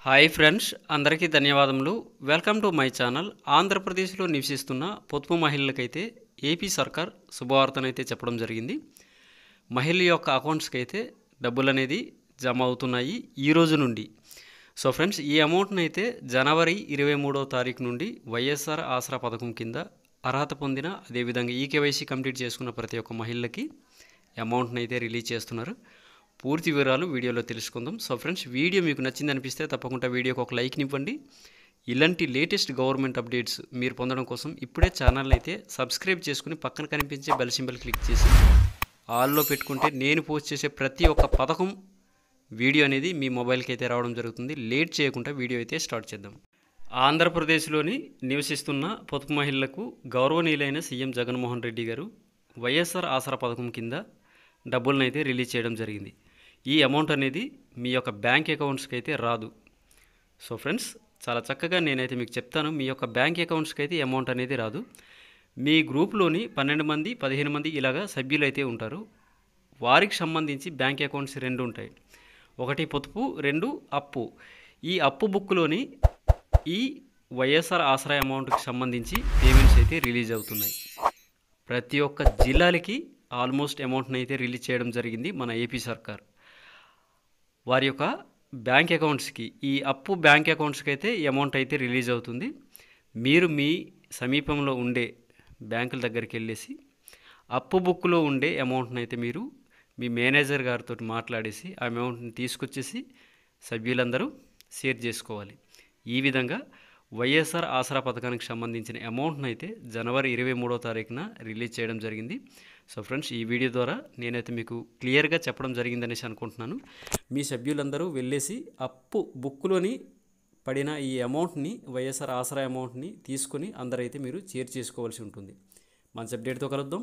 Hi friends, అందరికీ ధన్యవాదములు. Welcome to my channel. ఆంధ్రప్రదేశ్లో నివసిస్తున్న పొదుపు మహిళలకైతే ఏపీ సర్కార్ శుభవార్తనైతే చెప్పడం జరిగింది. మహిళల యొక్క అకౌంట్స్కి అయితే డబ్బులు అనేది జమ అవుతున్నాయి ఈ రోజు నుండి. సో ఫ్రెండ్స్, ఈ అమౌంట్ని అయితే జనవరి 23వ తారీఖు నుండి వైఎస్ఆర్ ఆసరా పథకం కింద అర్హత పొందిన, అదేవిధంగా ఈకేవైసీ కంప్లీట్ చేసుకున్న ప్రతి ఒక్క మహిళకి అమౌంట్ని అయితే రిలీజ్ చేస్తున్నారు. పూర్తి వివరాలు వీడియోలో తెలుసుకుందాం. సో ఫ్రెండ్స్, వీడియో మీకు నచ్చింది అనిపిస్తే తప్పకుండా వీడియోకి ఒక లైక్ని ఇవ్వండి. ఇలాంటి లేటెస్ట్ గవర్నమెంట్ అప్డేట్స్ మీరు పొందడం కోసం ఇప్పుడే ఛానల్ని అయితే సబ్స్క్రైబ్ చేసుకుని పక్కన కనిపించే బెల్ సింబల్ క్లిక్ చేసి ఆల్లో పెట్టుకుంటే నేను పోస్ట్ చేసే ప్రతి ఒక్క పథకం వీడియో అనేది మీ మొబైల్కి అయితే రావడం జరుగుతుంది. లేట్ చేయకుండా వీడియో అయితే స్టార్ట్ చేద్దాం. ఆంధ్రప్రదేశ్లోని నివసిస్తున్న పొదుపు మహిళలకు గౌరవనీయులైన సీఎం జగన్మోహన్ రెడ్డి గారు వైఎస్ఆర్ ఆసరా పథకం కింద డబ్బులను అయితే రిలీజ్ చేయడం జరిగింది. ఈ అమౌంట్ అనేది మీ యొక్క బ్యాంక్ అకౌంట్స్కి అయితే రాదు. సో ఫ్రెండ్స్, చాలా చక్కగా నేనైతే మీకు చెప్తాను. మీ యొక్క బ్యాంక్ అకౌంట్స్కి అయితే అమౌంట్ అనేది రాదు. మీ గ్రూప్లోని 12 మంది 15 మంది ఇలాగా సభ్యులు అయితే ఉంటారు. వారికి సంబంధించి బ్యాంక్ అకౌంట్స్ 2 ఉంటాయి. ఒకటి పొదుపు, 2 అప్పు. ఈ అప్పు బుక్లోని ఈ వైఎస్ఆర్ ఆసరా అమౌంట్కి సంబంధించి పేమెంట్స్ అయితే రిలీజ్ అవుతున్నాయి. ప్రతి ఒక్క జిల్లాలకి ఆల్మోస్ట్ అమౌంట్ని అయితే రిలీజ్ చేయడం జరిగింది మన ఏపీ సర్కార్. వారి యొక్క బ్యాంక్ అకౌంట్స్కి, ఈ అప్పు బ్యాంక్ అకౌంట్స్కి అయితే అమౌంట్ అయితే రిలీజ్ అవుతుంది. మీరు మీ సమీపంలో ఉండే బ్యాంకుల దగ్గరికి వెళ్ళేసి అప్పు బుక్లో ఉండే అమౌంట్ని అయితే మీరు మీ మేనేజర్ గారితో మాట్లాడేసి ఆ అమౌంట్ని తీసుకొచ్చేసి సభ్యులందరూ షేర్ చేసుకోవాలి. ఈ విధంగా వైఎస్ఆర్ ఆసరా పథకానికి సంబంధించిన అమౌంట్ని అయితే జనవరి 23వ తారీఖున రిలీజ్ చేయడం జరిగింది. సో ఫ్రెండ్స్, ఈ వీడియో ద్వారా నేనైతే మీకు క్లియర్గా చెప్పడం జరిగిందనేసి అనుకుంటున్నాను. మీ సభ్యులందరూ వెళ్ళేసి అప్పు బుక్లోని పడిన ఈ అమౌంట్ని, వైఎస్ఆర్ ఆసరా అమౌంట్ని తీసుకొని అందరైతే మీరు షేర్ చేసుకోవాల్సి ఉంటుంది. మంచి అప్డేట్తో కలుద్దాం.